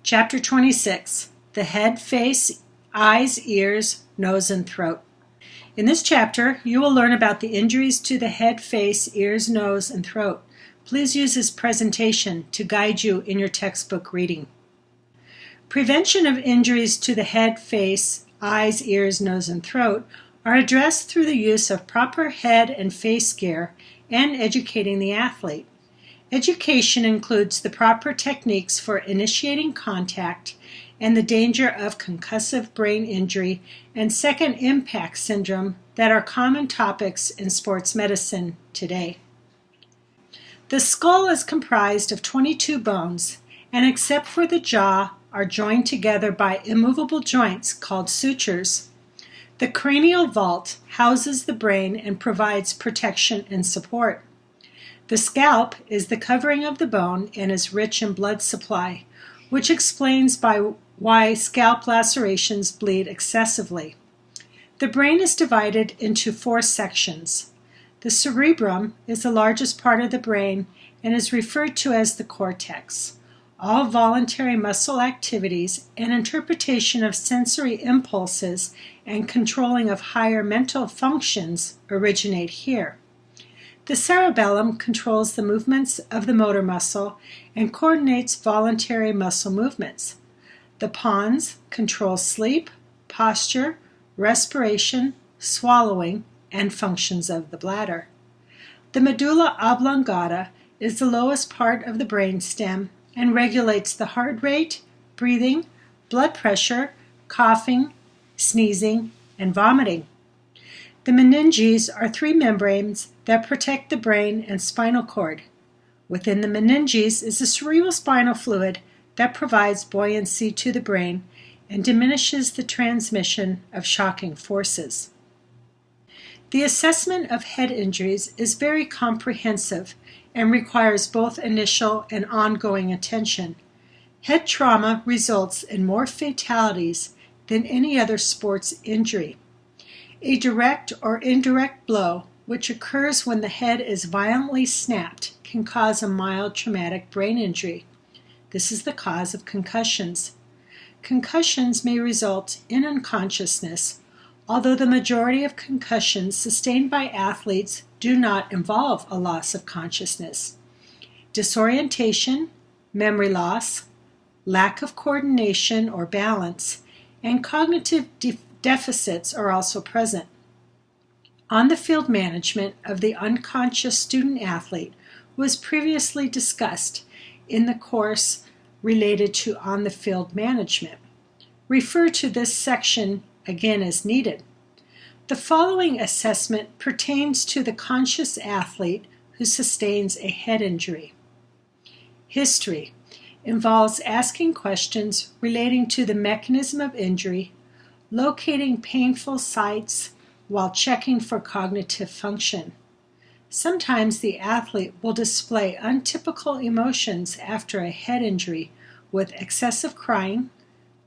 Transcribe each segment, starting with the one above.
Chapter 26, the head, face, eyes, ears, nose, and throat. In this chapter, you will learn about the injuries to the head, face, ears, nose, and throat. Please use this presentation to guide you in your textbook reading. Prevention of injuries to the head, face, eyes, ears, nose, and throat are addressed through the use of proper head and face gear and educating the athlete. Education includes the proper techniques for initiating contact and the danger of concussive brain injury and second impact syndrome that are common topics in sports medicine today. The skull is comprised of 22 bones, and except for the jaw, are joined together by immovable joints called sutures. The cranial vault houses the brain and provides protection and support. The scalp is the covering of the bone and is rich in blood supply, which explains why scalp lacerations bleed excessively. The brain is divided into 4 sections. The cerebrum is the largest part of the brain and is referred to as the cortex. All voluntary muscle activities and interpretation of sensory impulses and controlling of higher mental functions originate here. The cerebellum controls the movements of the motor muscle and coordinates voluntary muscle movements. The pons control sleep, posture, respiration, swallowing, and functions of the bladder. The medulla oblongata is the lowest part of the brain stem and regulates the heart rate, breathing, blood pressure, coughing, sneezing, and vomiting. The meninges are 3 membranes that protect the brain and spinal cord. Within the meninges is the cerebrospinal fluid that provides buoyancy to the brain and diminishes the transmission of shocking forces. The assessment of head injuries is very comprehensive and requires both initial and ongoing attention. Head trauma results in more fatalities than any other sports injury. A direct or indirect blow, which occurs when the head is violently snapped, can cause a mild traumatic brain injury. This is the cause of concussions. Concussions may result in unconsciousness, although the majority of concussions sustained by athletes do not involve a loss of consciousness. Disorientation, memory loss, lack of coordination or balance, and cognitive deficits are also present. On-the-field management of the unconscious student-athlete was previously discussed in the course related to on-the-field management. Refer to this section again as needed. The following assessment pertains to the conscious athlete who sustains a head injury. History involves asking questions relating to the mechanism of injury, locating painful sites while checking for cognitive function. Sometimes the athlete will display untypical emotions after a head injury with excessive crying,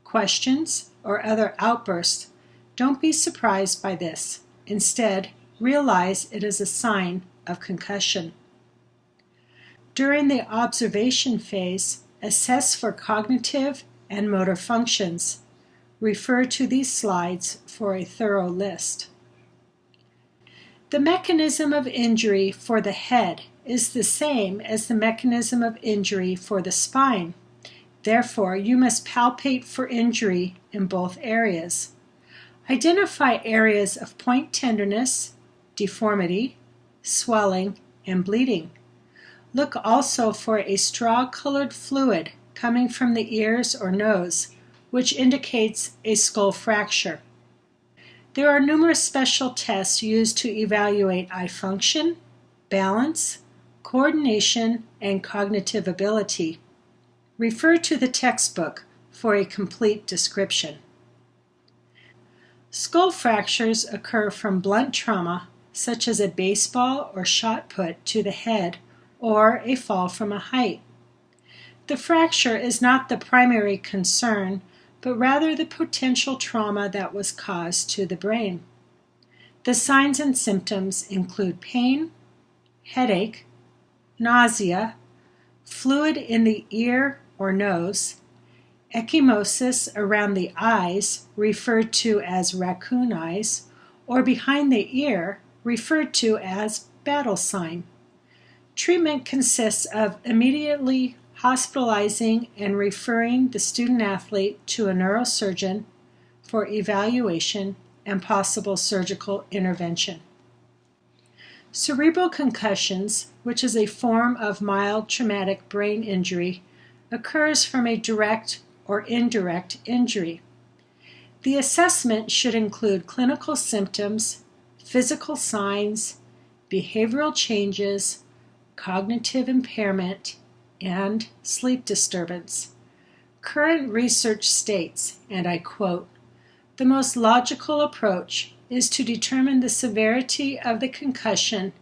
questions, or other outbursts. Don't be surprised by this. Instead, realize it is a sign of concussion. During the observation phase, assess for cognitive and motor functions. Refer to these slides for a thorough list. The mechanism of injury for the head is the same as the mechanism of injury for the spine. Therefore, you must palpate for injury in both areas. Identify areas of point tenderness, deformity, swelling, and bleeding. Look also for a straw-colored fluid coming from the ears or nose, which indicates a skull fracture. There are numerous special tests used to evaluate eye function, balance, coordination, and cognitive ability. Refer to the textbook for a complete description. Skull fractures occur from blunt trauma, such as a baseball or shot put to the head or a fall from a height. The fracture is not the primary concern, but rather the potential trauma that was caused to the brain. The signs and symptoms include pain, headache, nausea, fluid in the ear or nose, ecchymosis around the eyes, referred to as raccoon eyes, or behind the ear, referred to as battle sign. Treatment consists of immediately hospitalizing and referring the student-athlete to a neurosurgeon for evaluation and possible surgical intervention. Cerebral concussions, which is a form of mild traumatic brain injury, occurs from a direct or indirect injury. The assessment should include clinical symptoms, physical signs, behavioral changes, cognitive impairment, and sleep disturbance. Current research states, and I quote, "The most logical approach is to determine the severity of the concussion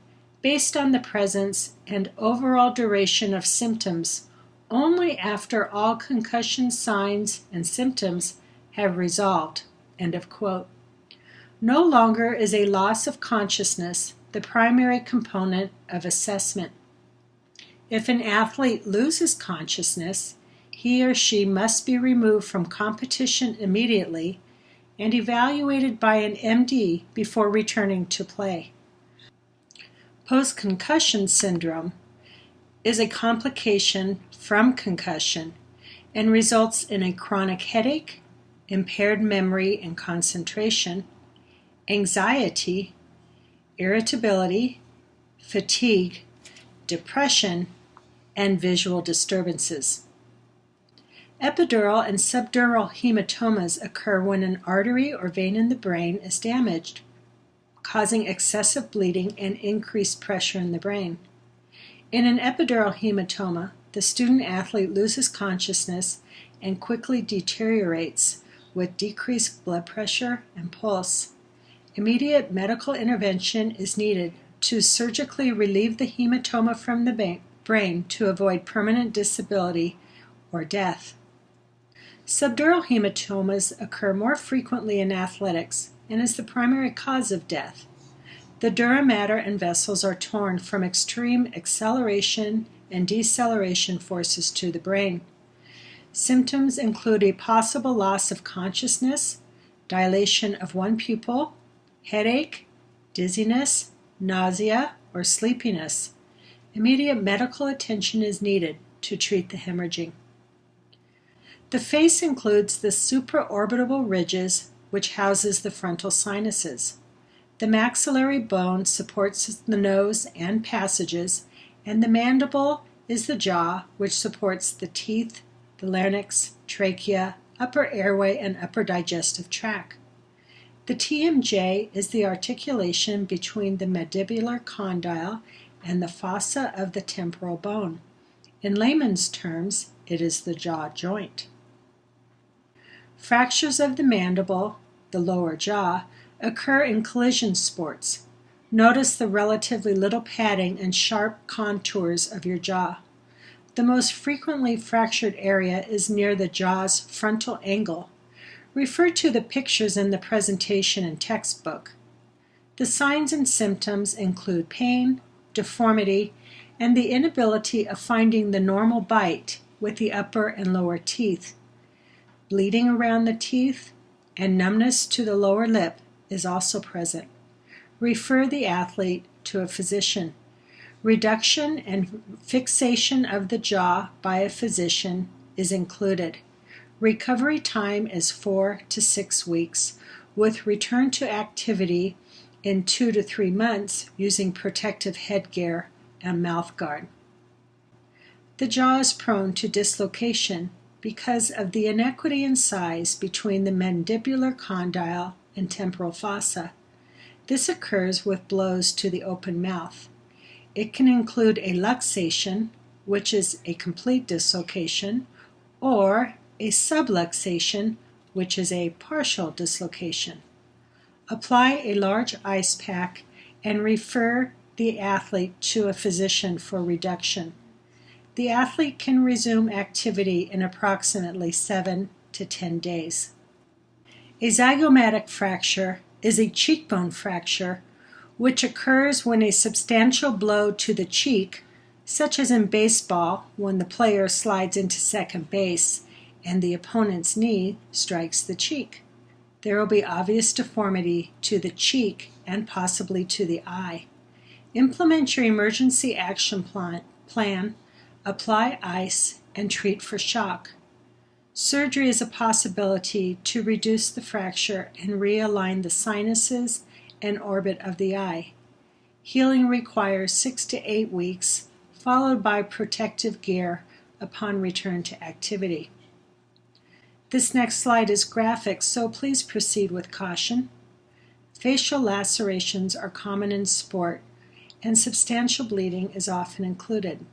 based on the presence and overall duration of symptoms only after all concussion signs and symptoms have resolved." End of quote. No longer is a loss of consciousness the primary component of assessment. If an athlete loses consciousness, he or she must be removed from competition immediately and evaluated by an MD before returning to play. Post-concussion syndrome is a complication from concussion and results in a chronic headache, impaired memory and concentration, anxiety, irritability, fatigue, depression, and visual disturbances. Epidural and subdural hematomas occur when an artery or vein in the brain is damaged, causing excessive bleeding and increased pressure in the brain. In an epidural hematoma, the student-athlete loses consciousness and quickly deteriorates with decreased blood pressure and pulse. Immediate medical intervention is needed to surgically relieve the hematoma from the brain to avoid permanent disability or death. Subdural hematomas occur more frequently in athletics and is the primary cause of death. The dura mater and vessels are torn from extreme acceleration and deceleration forces to the brain. Symptoms include a possible loss of consciousness, dilation of one pupil, headache, dizziness, nausea, or sleepiness. Immediate medical attention is needed to treat the hemorrhaging. The face includes the supraorbital ridges, which houses the frontal sinuses. The maxillary bone supports the nose and passages, and the mandible is the jaw, which supports the teeth, the larynx, trachea, upper airway, and upper digestive tract. The TMJ is the articulation between the mandibular condyle and the fossa of the temporal bone. In layman's terms, it is the jaw joint. Fractures of the mandible, the lower jaw, occur in collision sports. Notice the relatively little padding and sharp contours of your jaw. The most frequently fractured area is near the jaw's frontal angle. Refer to the pictures in the presentation and textbook. The signs and symptoms include pain, deformity, and the inability of finding the normal bite with the upper and lower teeth. Bleeding around the teeth and numbness to the lower lip is also present. Refer the athlete to a physician. Reduction and fixation of the jaw by a physician is included. Recovery time is 4 to 6 weeks, with return to activity in 2 to 3 months using protective headgear and mouth guard. The jaw is prone to dislocation because of the inequity in size between the mandibular condyle and temporal fossa. This occurs with blows to the open mouth. It can include a luxation, which is a complete dislocation, or a subluxation, which is a partial dislocation. Apply a large ice pack and refer the athlete to a physician for reduction. The athlete can resume activity in approximately 7 to 10 days. A zygomatic fracture is a cheekbone fracture which occurs when a substantial blow to the cheek, such as in baseball when the player slides into second base, and the opponent's knee strikes the cheek. There will be obvious deformity to the cheek and possibly to the eye. Implement your emergency action plan, apply ice, and treat for shock. Surgery is a possibility to reduce the fracture and realign the sinuses and orbit of the eye. Healing requires 6 to 8 weeks, followed by protective gear upon return to activity. This next slide is graphic, so please proceed with caution. Facial lacerations are common in sport, and substantial bleeding is often included.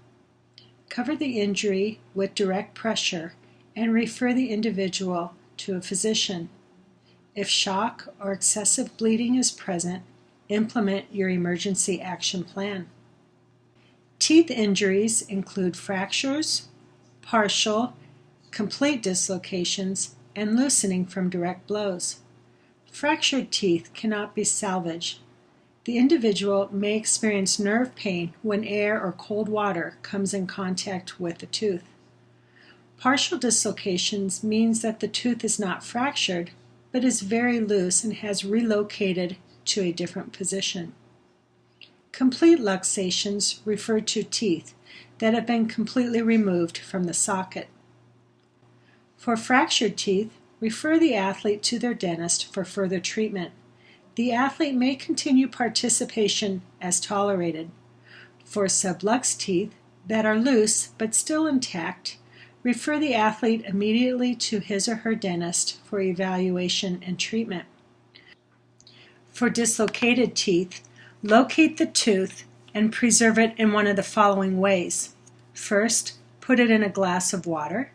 Cover the injury with direct pressure and refer the individual to a physician. If shock or excessive bleeding is present, implement your emergency action plan. Teeth injuries include fractures, partial, complete dislocations, and loosening from direct blows. Fractured teeth cannot be salvaged. The individual may experience nerve pain when air or cold water comes in contact with the tooth. Partial dislocations means that the tooth is not fractured, but is very loose and has relocated to a different position. Complete luxations refer to teeth that have been completely removed from the socket. For fractured teeth, refer the athlete to their dentist for further treatment. The athlete may continue participation as tolerated. For sublux teeth that are loose but still intact, refer the athlete immediately to his or her dentist for evaluation and treatment. For dislocated teeth, locate the tooth and preserve it in one of the following ways. First, put it in a glass of water.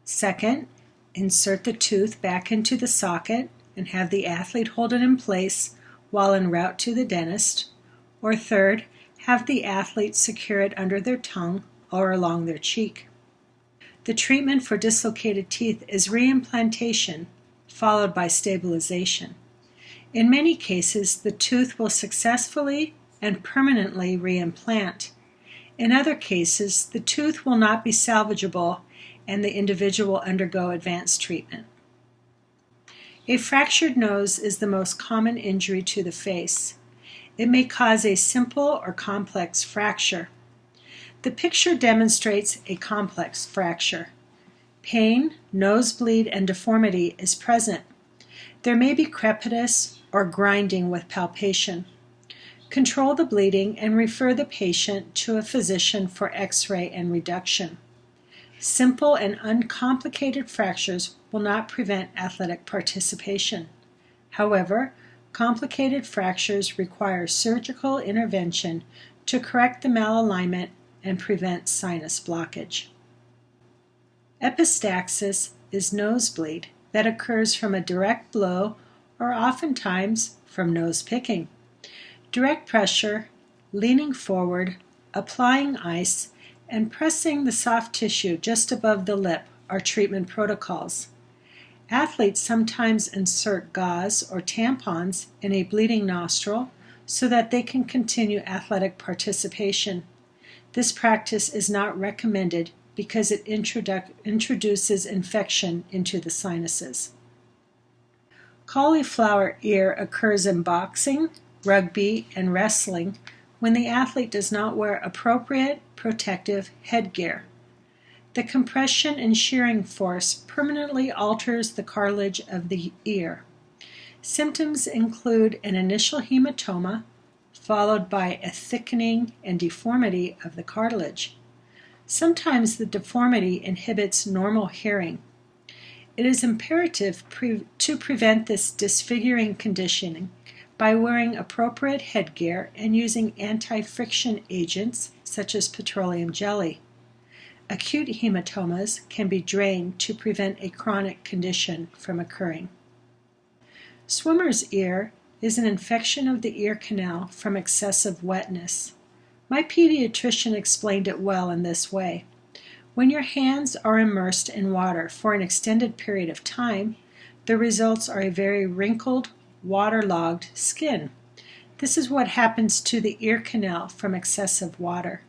Second, insert the tooth back into the socket and have the athlete hold it in place while en route to the dentist. Or third, have the athlete secure it under their tongue or along their cheek. The treatment for dislocated teeth is reimplantation, followed by stabilization. In many cases, the tooth will successfully and permanently reimplant. In other cases, the tooth will not be salvageable and the individual will undergo advanced treatment. A fractured nose is the most common injury to the face. It may cause a simple or complex fracture. The picture demonstrates a complex fracture. Pain, nosebleed, and deformity is present. There may be crepitus or grinding with palpation. Control the bleeding and refer the patient to a physician for X-ray and reduction. Simple and uncomplicated fractures will not prevent athletic participation. However, complicated fractures require surgical intervention to correct the malalignment and prevent sinus blockage. Epistaxis is nosebleed that occurs from a direct blow or oftentimes from nose picking. Direct pressure, leaning forward, applying ice, and pressing the soft tissue just above the lip are treatment protocols. Athletes sometimes insert gauze or tampons in a bleeding nostril so that they can continue athletic participation. This practice is not recommended because it introduces infection into the sinuses. Cauliflower ear occurs in boxing, rugby, and wrestling when the athlete does not wear appropriate protective headgear. The compression and shearing force permanently alters the cartilage of the ear. Symptoms include an initial hematoma, followed by a thickening and deformity of the cartilage. Sometimes the deformity inhibits normal hearing. It is imperative to prevent this disfiguring conditioning by wearing appropriate headgear and using anti-friction agents such as petroleum jelly. Acute hematomas can be drained to prevent a chronic condition from occurring. Swimmer's ear is an infection of the ear canal from excessive wetness. My pediatrician explained it well in this way. When your hands are immersed in water for an extended period of time, the results are a very wrinkled, waterlogged skin. This is what happens to the ear canal from excessive water.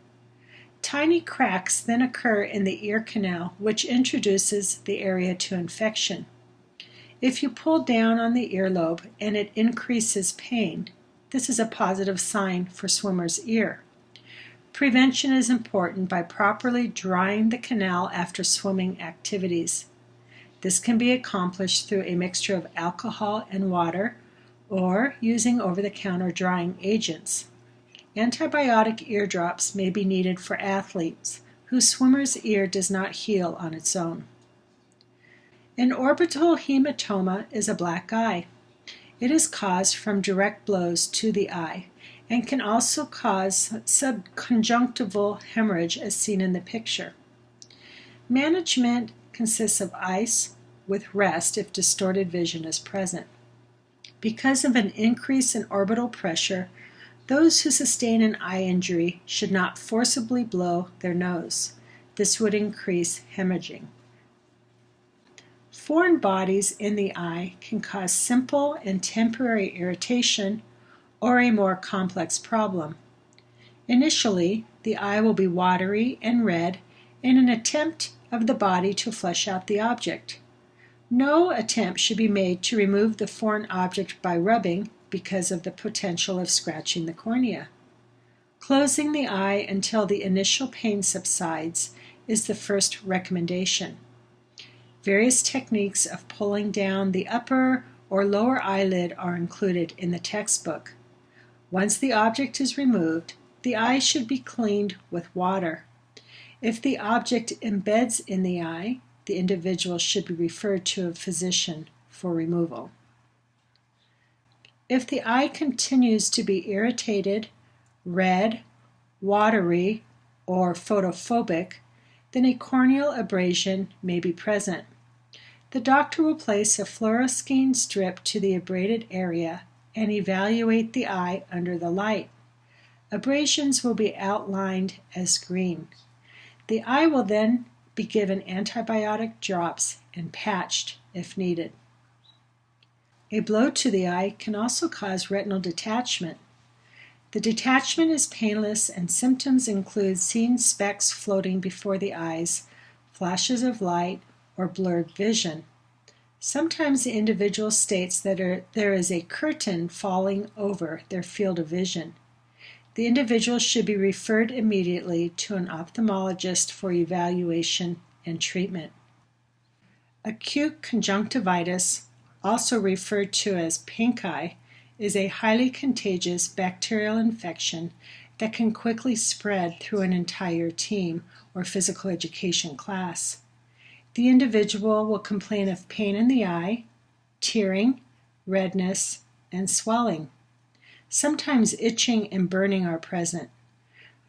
Tiny cracks then occur in the ear canal, which introduces the area to infection. If you pull down on the earlobe and it increases pain, this is a positive sign for swimmer's ear. Prevention is important by properly drying the canal after swimming activities. This can be accomplished through a mixture of alcohol and water or using over-the-counter drying agents. Antibiotic eardrops may be needed for athletes whose swimmer's ear does not heal on its own. An orbital hematoma is a black eye. It is caused from direct blows to the eye and can also cause subconjunctival hemorrhage as seen in the picture. Management consists of ice with rest if distorted vision is present. Because of an increase in orbital pressure, those who sustain an eye injury should not forcibly blow their nose. This would increase hemorrhaging. Foreign bodies in the eye can cause simple and temporary irritation or a more complex problem. Initially, the eye will be watery and red in an attempt of the body to flush out the object. No attempt should be made to remove the foreign object by rubbing because of the potential of scratching the cornea. Closing the eye until the initial pain subsides is the first recommendation. Various techniques of pulling down the upper or lower eyelid are included in the textbook. Once the object is removed, the eye should be cleaned with water. If the object embeds in the eye, the individual should be referred to a physician for removal. If the eye continues to be irritated, red, watery, or photophobic, then a corneal abrasion may be present. The doctor will place a fluorescein strip to the abraded area and evaluate the eye under the light. Abrasions will be outlined as green. The eye will then be given antibiotic drops and patched if needed. A blow to the eye can also cause retinal detachment. The detachment is painless and symptoms include seeing specks floating before the eyes, flashes of light, or blurred vision. Sometimes the individual states that there is a curtain falling over their field of vision. The individual should be referred immediately to an ophthalmologist for evaluation and treatment. Acute conjunctivitis, also referred to as pink eye, is a highly contagious bacterial infection that can quickly spread through an entire team or physical education class. The individual will complain of pain in the eye, tearing, redness, and swelling. Sometimes itching and burning are present.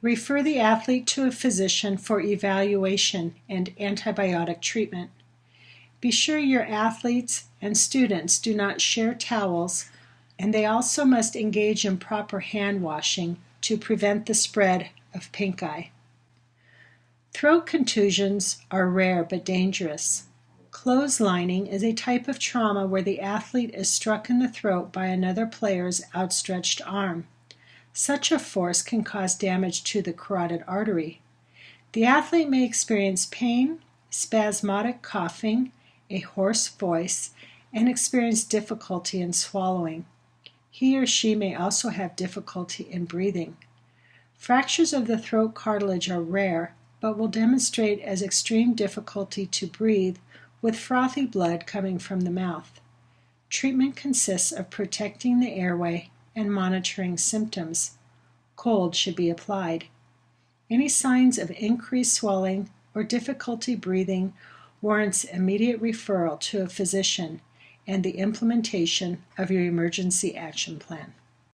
Refer the athlete to a physician for evaluation and antibiotic treatment. Be sure your athletes and students do not share towels, and they also must engage in proper hand washing to prevent the spread of pink eye. Throat contusions are rare but dangerous. Clotheslining is a type of trauma where the athlete is struck in the throat by another player's outstretched arm. Such a force can cause damage to the carotid artery. The athlete may experience pain, spasmodic coughing, a hoarse voice, and experience difficulty in swallowing. He or she may also have difficulty in breathing. Fractures of the throat cartilage are rare, but will demonstrate as extreme difficulty to breathe with frothy blood coming from the mouth. Treatment consists of protecting the airway and monitoring symptoms. Cold should be applied. Any signs of increased swelling or difficulty breathing warrants immediate referral to a physician and the implementation of your emergency action plan.